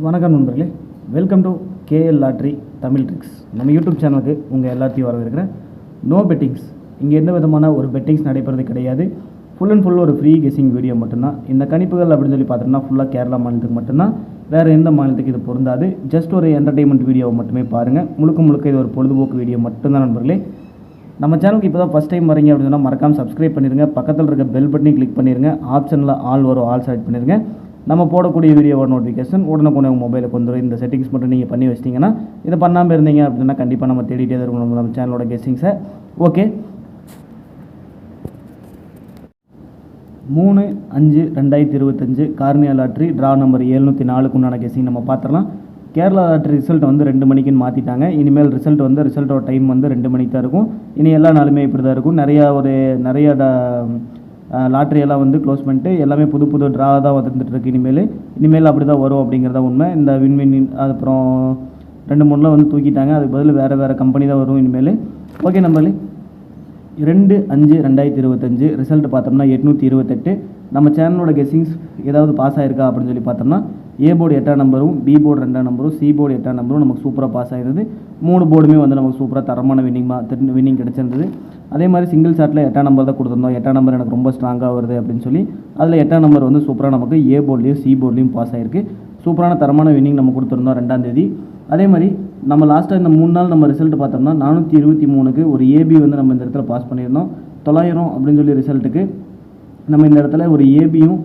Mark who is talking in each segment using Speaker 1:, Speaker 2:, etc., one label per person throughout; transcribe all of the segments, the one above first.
Speaker 1: வணக்கம் நண்பர்களே, welcome to KL lottery Tamil tricks. நம்ம யூடியூப் சேனலுக்கு உங்கள் எல்லாத்தையும் வரவேற்கிறேன். நோ பெட்டிங்ஸ், இங்கே எந்த விதமான ஒரு பெட்டிங்ஸ் நடைபெறது கிடையாது. ஃபுல் அண்ட் ஃபுல் ஒரு ஃப்ரீ கெஸிங் வீடியோ மட்டும்தான். இந்த கணிப்புகள் அப்படின்னு சொல்லி பார்த்தோம்னா ஃபுல்லாக கேரளா மாநிலத்துக்கு மட்டும்தான், வேறு எந்த மாநிலத்துக்கு இது பொருந்தாது. ஜஸ்ட் ஒரு என்டர்டெயின்மெண்ட் வீடியோவை மட்டுமே பாருங்கள். முழுக்க இது ஒரு பொழுதுபோக்கு வீடியோ மட்டும்தான் நண்பர்களே. நம்ம சேனலுக்கு இப்போ தான் ஃபஸ்ட் டைம் வரீங்க அப்படின்னா மறக்காமல் சப்ஸ்கிரைப் பண்ணிடுங்க. பக்கத்தில் இருக்க பெல் பட்டனையும் கிளிக் பண்ணிடுங்க. ஆப்ஷனில் ஆல் வரும், ஆல் செலக்ட் பண்ணிடுங்க. நம்ம போடக்கூடிய வீடியோவோட நோட்டிஃபிகேஷன் உடனுக்குடனே உங்கள் மொபைலுக்கு வந்துடும். இந்த செட்டிங்ஸ் மட்டும் நீங்கள் பண்ணி வச்சிட்டிங்கன்னா, இதை பண்ணாமல் இருந்தீங்க அப்படின்னா கண்டிப்பாக நம்ம தேடிட்டே இருக்கணும் நம்ம சேனலோட கெஸ்ஸிங்ஸை. Okay, 3/5/2025 Karunya lottery draw number 704க்கு உண்டான கெஸ்ஸிங் நம்ம பார்த்துடலாம். கேரளா லாட்ரி ரிசல்ட் வந்து 2 மணிக்குன்னு மாற்றிட்டாங்க. இனிமேல் ரிசல்ட்டோட டைம் வந்து 2 மணிக்கு தான் இருக்கும். இனி எல்லா நாளுமே இப்படி தான் இருக்கும். நிறைய லாட்ரியெல்லாம் வந்து க்ளோஸ் பண்ணிட்டு எல்லாமே புது ட்ரா தான் வந்துட்டுருக்கு. இனிமேல் அப்படி தான் வரும் அப்படிங்கிறத உண்மை. இந்த வின் அப்புறம் 2-3 வந்து தூக்கிட்டாங்க. அதுக்கு பதில் வேறு கம்பெனி தான் வரும் இனிமேல். ஓகே நம்பர்களே, 2/5/2025 ரிசல்ட் பார்த்தோம்னா 828. நம்ம சேனலோட கெஸ்ஸிங்ஸ் ஏதாவது பாஸ் ஆகிருக்கா அப்படின்னு சொல்லி பார்த்தோம்னா ஏ போர்டு 8ஆம் நம்பரும், பி போர்டு 2ஆம் நம்பரும், சி போர்டு 8ஆம் நம்பரும் நமக்கு சூப்பராக பாஸ் ஆகிருந்தது. 3 போர்டுமே வந்து நமக்கு சூப்பராக தரமான வின்னிங் கிடச்சிருந்தது. அதே மாதிரி சிங்கிள் ஷாட்டில் 8ஆம் நம்பர் தான் கொடுத்துருந்தோம். 8ஆம் நம்பர் எனக்கு ரொம்ப ஸ்ட்ராங்காக வருது அப்படின்னு சொல்லி அதில் 8ஆம் நம்பர் வந்து சூப்பராக நமக்கு ஏ போர்ட்லேயும் சி போர்ட்லேயும் பாஸ் ஆகிருக்கு. சூப்பரான தரமான வின்னிங் நம்ம கொடுத்துருந்தோம் 2ஆம் தேதி. அதே மாதிரி நம்ம லாஸ்ட்டாக இந்த 3 நாள் நம்ம ரிசல்ட் பார்த்தோம்னா 423க்கு ஒரு ஏபி வந்து நம்ம இந்த இடத்துல பாஸ் பண்ணியிருந்தோம். 900 அப்படின்னு சொல்லி ரிசல்ட்டுக்கு நம்ம இந்த இடத்துல ஒரு ஏபியும்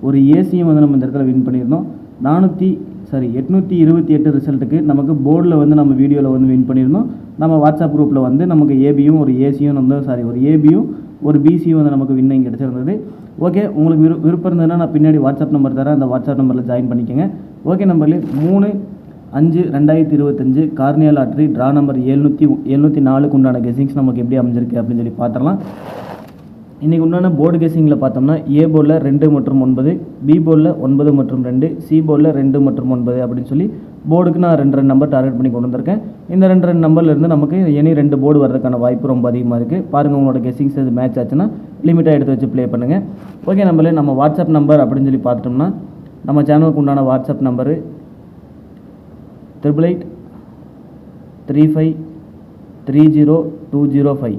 Speaker 1: ஒரு ஏசியும் வந்து நம்ம இந்த இடத்துல வின் பண்ணியிருந்தோம். 828 ரிசல்ட்டுக்கு நமக்கு போர்டில் வந்து நம்ம வீடியோவில் வந்து வின் பண்ணியிருந்தோம். நம்ம வாட்ஸ்அப் குரூப்பில் வந்து நமக்கு ஏபியும் ஒரு ஏசியும் ஒரு ஏபியும் ஒரு பிசியும் வந்து நமக்கு வின்னிங் கிடச்சிருந்தது. ஓகே, உங்களுக்கு விருப்பம் இருந்ததுன்னா நான் பின்னாடி வாட்ஸ்அப் நம்பர் தரேன், அந்த வாட்ஸ்அப் நம்பரில் ஜாயின் பண்ணிக்கோங்க. ஓகே நம்பர்லேயே 3/5/2025 கார்னியா லாட்ரி ட்ரா நம்பர் 704க்கு உண்டான கெஸிங்ஸ் நமக்கு எப்படி அமைஞ்சிருக்கு அப்படின்னு சொல்லி பார்த்துடலாம். இன்றைக்கி உண்டான போர்டு கெஸிங்கில் பார்த்தோம்னா ஏ போர்டில் 2 மற்றும் 9, பி போர்டில் 9 மற்றும் 2, சி போர்டில் 2 மற்றும் 9 அப்படின்னு சொல்லி போர்டுக்கு நான் 2 நம்பர் டார்கெட் பண்ணி கொண்டு வந்திருக்கேன். இந்த 2 நம்பர்லேருந்து நமக்கு இனி 2 போர்டு வரதுக்கான வாய்ப்பு ரொம்ப அதிகமாக இருக்குது. பாருங்கள், உங்களோட கெஸிங்ஸ் இது மேட்ச் ஆச்சுன்னா லிமிட்டாக எடுத்து வச்சு ப்ளே பண்ணுங்கள். ஓகே நம்பளே, நம்ம வாட்ஸ்அப் நம்பர் அப்படின்னு சொல்லி பார்த்துட்டோம்னா நம்ம சேனலுக்கு உண்டான வாட்ஸ்அப் நம்பரு 8883530205.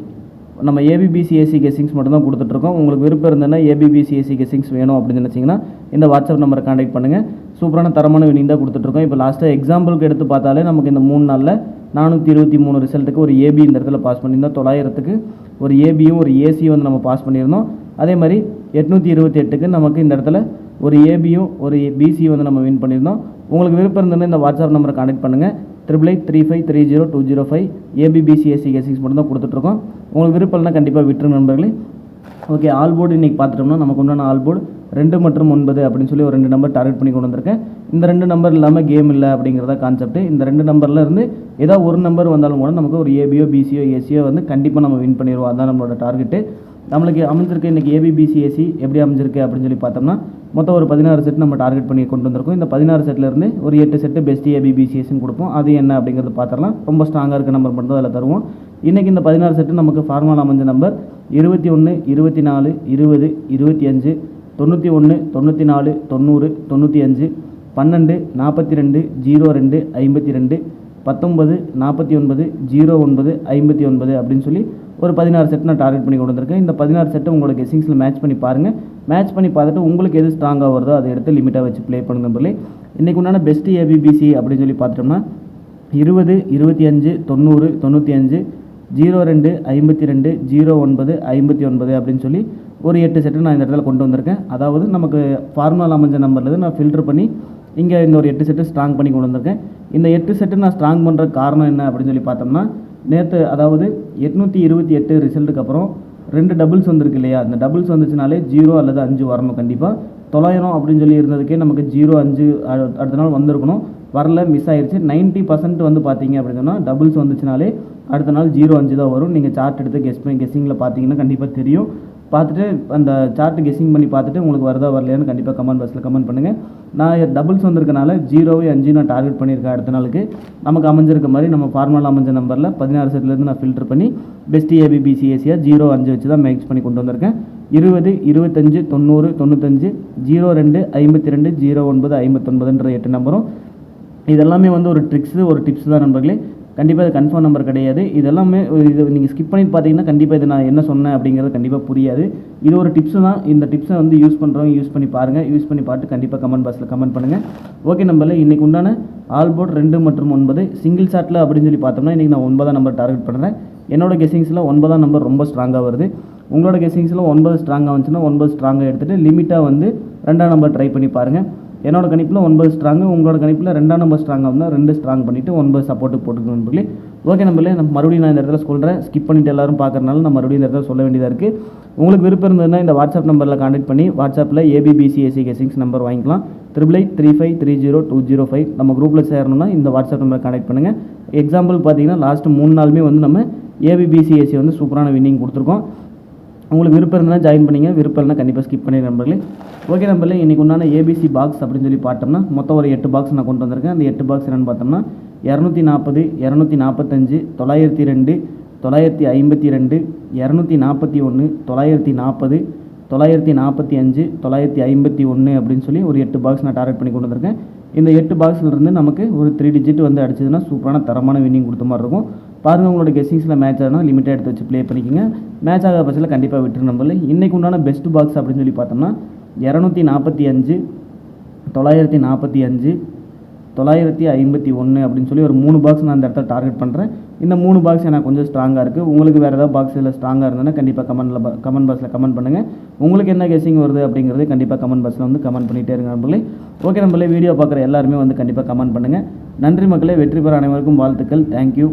Speaker 1: நம்ம ஏபிபிசிஎஸ்சி கெஸிங்ஸ் மட்டும் தான் கொடுத்துட்ருக்கோம். உங்களுக்கு விருப்பம் இருந்ததுன்னா ஏபிபிசிஎஸ்சி கெஸிங்ஸ் வேணும் அப்படின்னு நினச்சிங்கன்னா இந்த வாட்ஸ்அப் நம்பரை கான்டாக்ட் பண்ணுங்கள். சூப்பரான தரமான வின்னிங் தான் கொடுத்துட்ருக்கோம். இப்போ லாஸ்ட்டாக எக்ஸாம்பிளுக்கு எடுத்து பார்த்தாலே நமக்கு இந்த 3 நாளில் 423 ரிசல்ட்டுக்கு ஒரு ஏபி இந்த இடத்துல பாஸ் பண்ணியிருந்தோம். 900க்கு ஒரு ஏபியும் ஒரு ஏசியும் வந்து நம்ம பாஸ் பண்ணியிருந்தோம். அதே மாதிரி 828க்கு நமக்கு இந்த இடத்துல ஒரு ஏபியும் ஒரு பிசியும் வந்து நம்ம வின் பண்ணியிருந்தோம். உங்களுக்கு விருப்பம் இருந்ததுன்னா இந்த வாட்ஸ்அப் நம்பரை கான்டாக்ட் பண்ணுங்கள். 8883530205 ஏபிபிசிஎஸ்சி கெஸிங்ஸ் மட்டும் தான் கொடுத்துட்ருக்கோம். உங்களுக்கு விருப்பம் இல்லைனா கண்டிப்பாக விட்டுரு நண்பர்களே. ஓகே, ஆல் போர்டு இன்றைக்கி பார்த்துட்டோம்னா நமக்கு உண்டான ஆல் போர்டு 2 மற்றும் 9 அப்படின்னு சொல்லி ஒரு 2 நம்பர் டார்கெட் பண்ணி கொண்டு வந்திருக்கேன். இந்த 2 நம்பர் இல்லாமல் கேம் இல்லை அப்படிங்கிறத கான்செப்ட். இந்த 2 நம்பரில் இருந்து ஏதாவது ஒரு நம்பர் வந்தாலும் கூட நமக்கு ஒரு ஏபியோ பிசியோ ஏசியோ வந்து கண்டிப்பாக நம்ம வின் பண்ணிடுவோம். அதுதான் நம்மளோட டார்கெட்டு. நம்மளுக்கு அமைஞ்சிருக்கு இன்றைக்கி ஏபிபிசிஎஸ்சி எப்படி அமைஞ்சிருக்கு அப்படின்னு சொல்லி பார்த்தோம்னா மொத்தம் ஒரு 16 செட் நம்ம டார்கெட் பண்ணி கொண்டு வந்திருக்கோம். இந்த 16 செட்லேருந்து ஒரு 8 செட்டு பெஸ்ட் ஏபிபிசிஎஸ்சின்னு கொடுப்போம். அது என்ன அப்படிங்கிறது பார்த்துடலாம். ரொம்ப ஸ்ட்ராங்காக இருக்க நம்பர் மட்டும் தான் அதில் தருவோம். இன்றைக்கி இந்த 16 செட்டு நமக்கு ஃபார்முலா அமைஞ்ச நம்பர் 21 24 20 25 91 94 90 95 12 42 02 52 19 49 09 59 அப்படின்னு சொல்லி ஒரு 16 செட் நான் டார்கெட் பண்ணி கொண்டு வந்திருக்கேன். இந்த 16 செட்டை உங்களோட கெஸிங்ஸில் மேட்ச் பண்ணி பாருங்கள். மேட்ச் பண்ணி பார்த்துட்டு உங்களுக்கு எது ஸ்ட்ராங்காக வருதோ அதை எடுத்து லிமிட்டாக வச்சு ப்ளே பண்ணுங்க நம்பர்களே. இன்றைக்கு உண்டான பெஸ்ட் ஏபிபிசி அப்படின்னு சொல்லி பார்த்துட்டோம்னா 20 25 90 95 02 52 09 59 அப்படின்னு சொல்லி ஒரு 8 செட்டு நான் இந்த இடத்துல கொண்டு வந்திருக்கேன். அதாவது நமக்கு ஃபார்முலா அமைஞ்ச நம்பர்லேருந்து நான் ஃபில்டர் பண்ணி இங்கே இந்த ஒரு 8 செட்டு ஸ்ட்ராங் பண்ணி கொண்டு வந்திருக்கேன். இந்த 8 செட்டு நான் ஸ்ட்ராங் பண்ணுற காரணம் என்ன அப்படின்னு சொல்லி பார்த்தோம்னா நேற்று அதாவது 828 ரிசல்ட்டுக்கு அப்புறம் 2 டபுள்ஸ் வந்திருக்கு இல்லையா? இந்த டபுள்ஸ் வந்துச்சுனாலே 0 அல்லது 5 வரணும் கண்டிப்பாக. 900 அப்படின்னு சொல்லி இருந்ததுக்கே நமக்கு 0 5 அடுத்த நாள் வந்திருக்கணும். வரல, மிஸ் ஆயிடுச்சு. 90% வந்து பார்த்தீங்க அப்படின்னு சொன்னால் டபுள்ஸ் வந்துச்சுனாலே அடுத்த நாள் 0 5 தான் வரும். நீங்கள் சார்ட் எடுத்து கெஸ்ஸிங்கில் பார்த்தீங்கன்னா கண்டிப்பாக தெரியும். பார்த்துட்டு அந்த சார்ட்டு கெஸ்ஸிங் பண்ணி பார்த்துட்டு உங்களுக்கு வருதா வரலையான்னு கண்டிப்பாக கமெண்ட் பாக்ஸில் கமெண்ட் பண்ணுங்கள். நான் டபுள்ஸ் வந்திருக்கனால 0 5 நான் டார்கெட் பண்ணியிருக்கேன். அடுத்த நாளுக்கு நமக்கு அமைஞ்சிருக்க மாதிரி நம்ம ஃபார்முலா அமைஞ்ச நம்பரில் 16 செட்லேருந்து நான் ஃபில்டர் பண்ணி பெஸ்ட் ஏபிபிசிஎஸ்சியாக 0 5 வச்சு தான் மேக்ஸ் பண்ணி கொண்டு வந்திருக்கேன். 20 25 90 95 02 52 09 59 8 நம்பரும் இதெல்லாமே வந்து ஒரு ட்ரிக்ஸு ஒரு டிப்ஸ் தான் நண்பர்களே. கண்டிப்பாக இது கன்ஃபார்ம் நம்பர் கிடையாது. இதெல்லாமே இது நீங்கள் ஸ்கிப் பண்ணிட்டு பார்த்தீங்கன்னா கண்டிப்பாக இது நான் என்ன சொன்னேன் அப்படிங்கிறது கண்டிப்பாக புரியாது. இது ஒரு டிப்ஸு தான். இந்த டிப்ஸை வந்து யூஸ் பண்ணுறவங்க யூஸ் பண்ணி பாருங்கள். யூஸ் பண்ணி பார்த்து கண்டிப்பாக கமெண்ட் பாக்ஸில் கமெண்ட் பண்ணுங்கள். ஓகே நம்பர்களே, இன்றைக்கி உண்டான ஆல் போர்ட் 2 மற்றும் 9 சிங்கிள் ஷாட்டில் அப்படின்னு சொல்லி பார்த்தோம்னா இன்றைக்கி நான் 9ஆம் நம்பர் டார்கெட் பண்ணுறேன். என்னோட கெஸிங்ஸில் 9ஆம் நம்பர் ரொம்ப ஸ்ட்ராங்காக வருது. உங்களோட கெஸிங்ஸில் 9 ஸ்ட்ராங்காக வந்துச்சுன்னா 9 ஸ்ட்ராங்காக எடுத்துகிட்டு லிமிட்டாக வந்து 2ஆம் நம்பர் ட்ரை பண்ணி பாருங்கள். என்னோட கணிப்பில் 9 ஸ்ட்ராங்கு, உங்களோட கணிப்பில் 2ஆம் நம்பர் ஸ்ட்ராங்காக இருந்தால் 2 ஸ்ட்ராங் பண்ணிவிட்டு 9 சப்போர்ட்டு போட்டுக்கணும் நண்பர்களே. ஓகே நம்பர்களே, நான் மறுபடியும் இந்த இடத்துல சொல்கிறேன். ஸ்கிப் பண்ணிவிட்டு எல்லாரும் பார்க்குறனால நான் மறுபடியும் இந்த இடத்துல சொல்ல வேண்டியதாக இருக்குது. உங்களுக்கு விருப்பம் இருந்ததுன்னா இந்த வாட்ஸ்அப் நம்பரில் கான்டெக்ட் பண்ணி வாட்ஸ்அப்பில் ABBCAC கெஸிங்ஸ் நம்பர் வாங்கிக்கலாம். 8835300205. நம்ம குரூப்பில் சேரணும்னா இந்த வாட்ஸ்அப் நம்பரை கான்டெக்ட் பண்ணுங்கள். எக்ஸாம்பிள் பார்த்தீங்கன்னா லாஸ்ட்டு 3 நாளுமே வந்து நம்ம ABBCAC வந்து சூப்பரான வின்னிங் கொடுத்துருக்கோம். உங்களுக்கு விருப்பம் இருந்தால் ஜாயின் பண்ணிங்க, விருப்பம் இல்லைனா கண்டிப்பாக ஸ்கிப் பண்ணி நண்பர்களே. ஓகே நண்பர்களே, இன்றைக்கி உண்டான ABC பாக்ஸ் அப்படின்னு சொல்லி பார்த்தோம்னா மொத்தம் ஒரு 8 பாக்ஸ் நான் கொண்டு வந்திருக்கேன். அந்த 8 பாக்ஸ் என்னென்னு பார்த்தோம்னா 240, 245, 902, 952, 241, 940, 945, 951 அப்படின்னு சொல்லி ஒரு 8 பாக்ஸ் நான் டார்கெட் பண்ணி கொண்டு வந்திருக்கேன். இந்த 8 பாக்ஸ்லேருந்து நமக்கு ஒரு 3 டிஜிட் வந்து அடிச்சதுன்னா சூப்பரான தரமான வின்னிங் கொடுத்த மாதிரி இருக்கும். பாருங்கள், உங்களோட கெஸிங்ஸில் மேட்ச் ஆனால் லிமிட்டாக எடுத்து வச்சு ப்ளே பண்ணிக்கோங்க. மேட்ச் ஆகாத பட்சத்தில் கண்டிப்பாக விட்டுரு நம்பல. இன்றைக்கு உண்டான பெஸ்ட் பாக்ஸ் அப்படின்னு சொல்லி பார்த்தோம்னா 245, 945, 951 அப்படின்னு சொல்லி ஒரு 3 பாக்ஸ் நான் அந்த இடத்துல டார்கெட் பண்ணுறேன். இந்த 3 பாக்ஸ் எனக்கு கொஞ்சம் ஸ்ட்ராங்காக இருக்குது. உங்களுக்கு வேறு ஏதாவது பாக்ஸ் இல்லை ஸ்ட்ராங்காக இருந்ததுன்னா கண்டிப்பாக கமெண்ட் பாக்ஸில் கமெண்ட் பண்ணுங்கள். உங்களுக்கு என்ன கெஸிங் வருது அப்படிங்கிறது கண்டிப்பாக கமெண்ட் பாக்ஸில் வந்து கமெண்ட் பண்ணிகிட்டே இருங்க நண்பர்களே. ஓகே நண்பர்களே, வீடியோ பார்க்குற எல்லாருமே வந்து கண்டிப்பாக கமெண்ட் பண்ணுங்கள். நன்றி மக்களே, வெற்றி பெற அனைவருக்கும் வாழ்த்துக்கள். தேங்க்யூ.